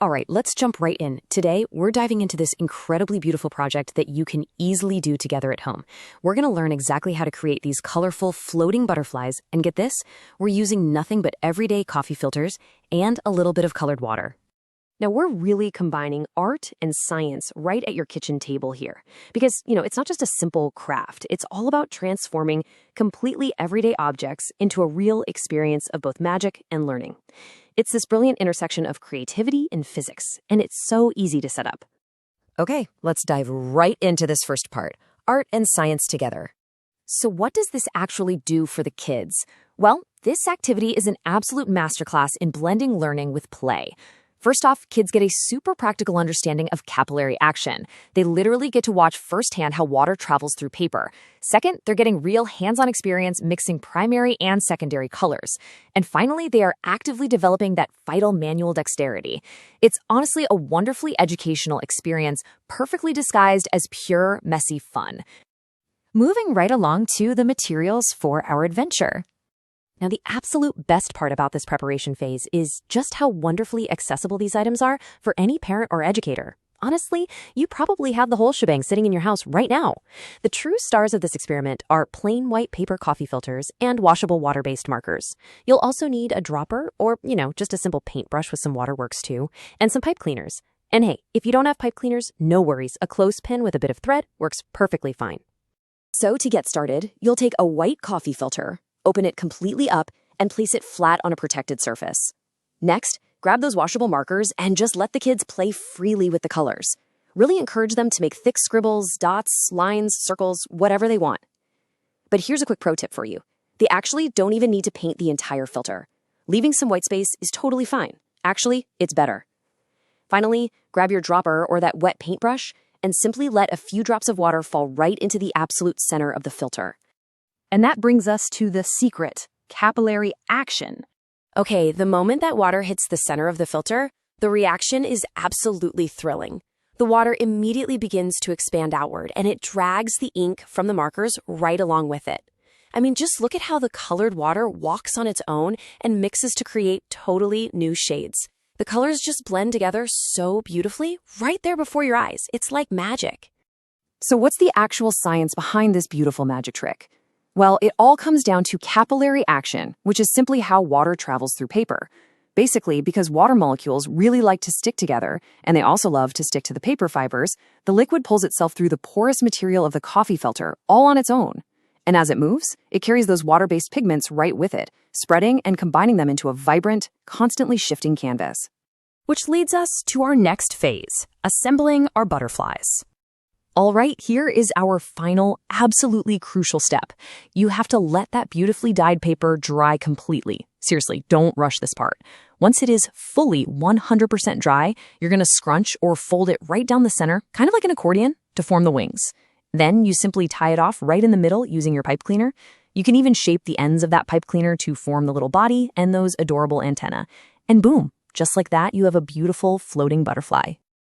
All right, let's jump right in. Today, we're diving into this incredibly beautiful project that you can easily do together at home. We're going to learn exactly how to create these colorful floating butterflies, and get this, we're using nothing but everyday coffee filters and a little bit of colored water. Now, we're really combining art and science right at your kitchen table here. Because, it's not just a simple craft. It's all about transforming completely everyday objects into a real experience of both magic and learning. It's this brilliant intersection of creativity and physics, and it's so easy to set up. Okay, let's dive right into this first part, art and science together. So what does this actually do for the kids? Well, this activity is an absolute masterclass in blending learning with play. First off, kids get a super practical understanding of capillary action. They literally get to watch firsthand how water travels through paper. Second, they're getting real hands-on experience mixing primary and secondary colors. And finally, they are actively developing that vital manual dexterity. It's honestly a wonderfully educational experience, perfectly disguised as pure, messy fun. Moving right along to the materials for our adventure. Now, the absolute best part about this preparation phase is just how wonderfully accessible these items are for any parent or educator. Honestly, you probably have the whole shebang sitting in your house right now. The true stars of this experiment are plain white paper coffee filters and washable water-based markers. You'll also need a dropper or, just a simple paintbrush with some waterworks too, and some pipe cleaners. And hey, if you don't have pipe cleaners, no worries. A clothespin with a bit of thread works perfectly fine. So to get started, you'll take a white coffee filter, open it completely up, and place it flat on a protected surface. Next, grab those washable markers and just let the kids play freely with the colors. Really encourage them to make thick scribbles, dots, lines, circles, whatever they want. But here's a quick pro tip for you. They actually don't even need to paint the entire filter. Leaving some white space is totally fine. Actually, it's better. Finally, grab your dropper or that wet paintbrush and simply let a few drops of water fall right into the absolute center of the filter. And that brings us to the secret, capillary action. Okay, the moment that water hits the center of the filter, the reaction is absolutely thrilling. The water immediately begins to expand outward, and it drags the ink from the markers right along with it. I mean, just look at how the colored water walks on its own and mixes to create totally new shades. The colors just blend together so beautifully right there before your eyes. It's like magic. So what's the actual science behind this beautiful magic trick? Well, it all comes down to capillary action, which is simply how water travels through paper. Basically, because water molecules really like to stick together, and they also love to stick to the paper fibers, the liquid pulls itself through the porous material of the coffee filter all on its own. And as it moves, it carries those water-based pigments right with it, spreading and combining them into a vibrant, constantly shifting canvas. Which leads us to our next phase, assembling our butterflies. All right, here is our final, absolutely crucial step. You have to let that beautifully dyed paper dry completely. Seriously, don't rush this part. Once it is fully 100% dry, you're going to scrunch or fold it right down the center, kind of like an accordion, to form the wings. Then you simply tie it off right in the middle using your pipe cleaner. You can even shape the ends of that pipe cleaner to form the little body and those adorable antennae. And boom, just like that, you have a beautiful floating butterfly.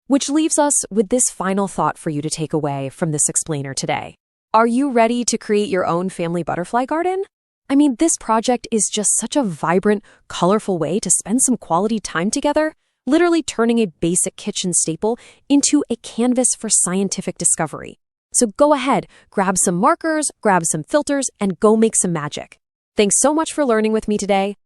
Which leaves us with this final thought for you to take away from this explainer today. Are you ready to create your own family butterfly garden? I mean, this project is just such a vibrant, colorful way to spend some quality time together, literally turning a basic kitchen staple into a canvas for scientific discovery. So go ahead, grab some markers, grab some filters, and go make some magic. Thanks so much for learning with me today.